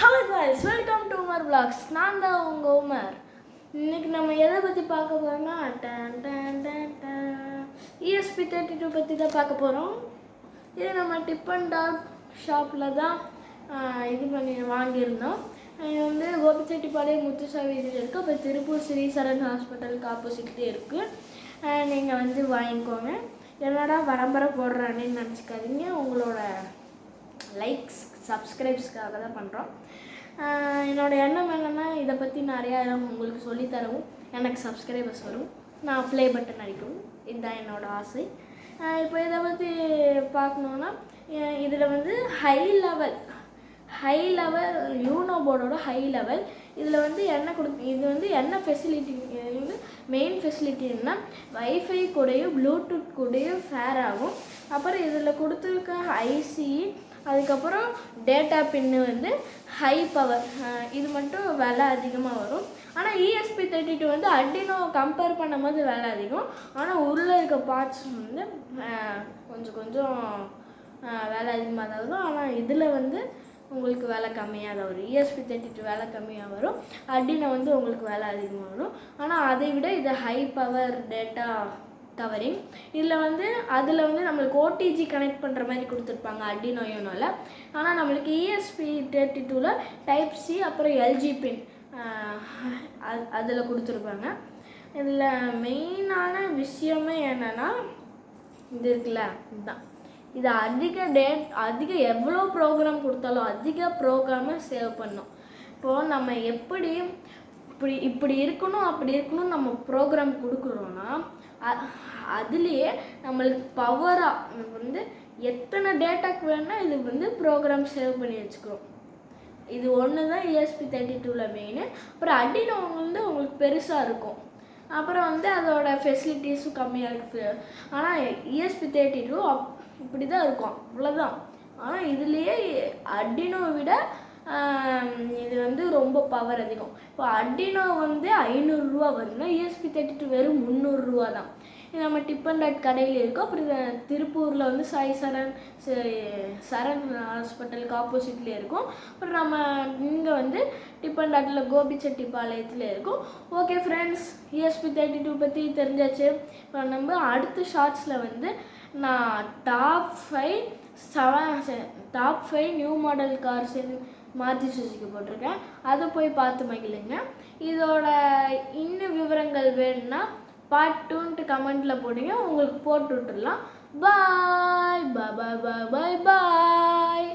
Hello guys, welcome to Umar vlogs. நான் தான் உங்கள் உமர். இன்னைக்கு நம்ம எதை பற்றி பார்க்க போகிறோம்னா ESP32 பற்றி தான் பார்க்க போகிறோம். இது நம்ம டிப் அண்ட் டாக் ஷாப்பில் தான் இது பண்ணி வாங்கியிருந்தோம். இது வந்து கோபிச்செட்டிப்பாளையம் முத்துசாமி இதில் இருக்குது. அப்போ திருப்பூர் ஸ்ரீ சரண் ஹாஸ்பிட்டலுக்கு ஆப்போசிட்லேயே இருக்குது. நீங்கள் வந்து வாங்கிக்கோங்க. என்னடா வரம்பரை போடுறானேன்னு நினச்சிக்காதீங்க. உங்களோட லைக்ஸ் சப்ஸ்கிரைப்ஸ்க்காக தான் பண்ணுறோம். என்னோடய எண்ணம் என்னென்னா இதை பற்றி நிறையா உங்களுக்கு சொல்லித்தரவும் எனக்கு சப்ஸ்கிரைபர்ஸ் வரும், நான் ப்ளே பட்டன் அடிக்கவும். இதுதான் என்னோடய ஆசை. இப்போ இதை பற்றி பார்க்கணுன்னா இதில் வந்து ஹை லெவல் யூனோ போர்டோட ஹை லெவல். இதில் வந்து இது வந்து என்ன ஃபெசிலிட்டி, இது வந்து மெயின் ஃபெசிலிட்டின்னா வைஃபை கூடயும் ப்ளூடூத் கூடயும் ஃபேர் ஆகும். அப்புறம் இதில் கொடுத்துருக்க ஐசி, அதுக்கப்புறம் டேட்டா பின்னு வந்து ஹை பவர். இது மட்டும் விலை அதிகமாக வரும். ஆனால் ESP32 வந்து அர்டினோ கம்பேர் பண்ணும்போது விலை அதிகம். ஆனால் உள்ளே இருக்க பார்ட்ஸ் வந்து கொஞ்சம் விலை அதிகமாக தான் வரும். ஆனால் இதில் வந்து உங்களுக்கு விலை கம்மியாக தான் வரும். ESP32 விலை கம்மியாக வரும், அர்டினோ வந்து உங்களுக்கு விலை அதிகமாக வரும். ஆனால் அதை விட இது ஹை பவர் டேட்டா கவரிங். அதில் வந்து நம்மளுக்கு ஓடிஜி கனெக்ட் பண்ணுற மாதிரி கொடுத்துருப்பாங்க அர்டினோ யூனோவில். ஆனால் நம்மளுக்கு ESP32 டைப் சி அப்புறம் எல்ஜி பின் அதில் கொடுத்துருப்பாங்க. இதில் மெயினான விஷயமே என்னென்னா இது இருக்குல்ல, இதுதான். இது அதிக எவ்வளோ ப்ரோக்ராம் கொடுத்தாலும் அதிக ப்ரோக்ராமை சேவ் பண்ணும். இப்போது நம்ம இப்படி இருக்கணும் அப்படி இருக்கணும் நம்ம ப்ரோக்ராம் கொடுக்குறோன்னா அதுலேயே நம்மளுக்கு பவராக வந்து எத்தனை டேட்டாக்கு வேணால் இது வந்து ப்ரோக்ராம் சேவ் பண்ணி வச்சுக்கிறோம். இது ஒன்று தான் ESP32 மெயின். அப்புறம் அர்டினோ வந்து உங்களுக்கு பெருசாக இருக்கும். அப்புறம் வந்து அதோட ஃபெசிலிட்டிஸும் கம்மியாக இருக்குது. ஆனால் ESP32 இப்படி தான் இருக்கும், அவ்வளோதான். ஆனால் இதுலேயே அர்டினோவை விட இது வந்து ரொம்ப பவர் அதிகம். இப்போ அர்டினோ வந்து 500 வருதுன்னா ESP32 வெறும் 300 தான். இது நம்ம டிப் அண்ட் டாட் கடையில் இருக்கும். அப்புறம் திருப்பூரில் வந்து சாய் சரண் ஹாஸ்பிட்டலுக்கு ஆப்போசிட்லேயே இருக்கும். அப்புறம் நம்ம இங்கே வந்து டிப் அண்ட் டாட்டில் கோபிச்செட்டிப்பாளையத்தில் இருக்கும். ஓகே ஃப்ரெண்ட்ஸ், ESP32 பற்றி தெரிஞ்சாச்சு. இப்போ நம்ம அடுத்த ஷார்ட்ஸில் வந்து நான் top 5 new model cars Maruti Suzuki போட்டிருக்கேன். அதை போய் பார்த்து மகிழுங்க. இதோட இன்னும் விவரங்கள் வேணும்னா பார்ட் 2 கமெண்ட்டில் போடுங்க, உங்களுக்கு போட்டு விட்டுடலாம். பாய் பாய் பாய் பாய் பாய்.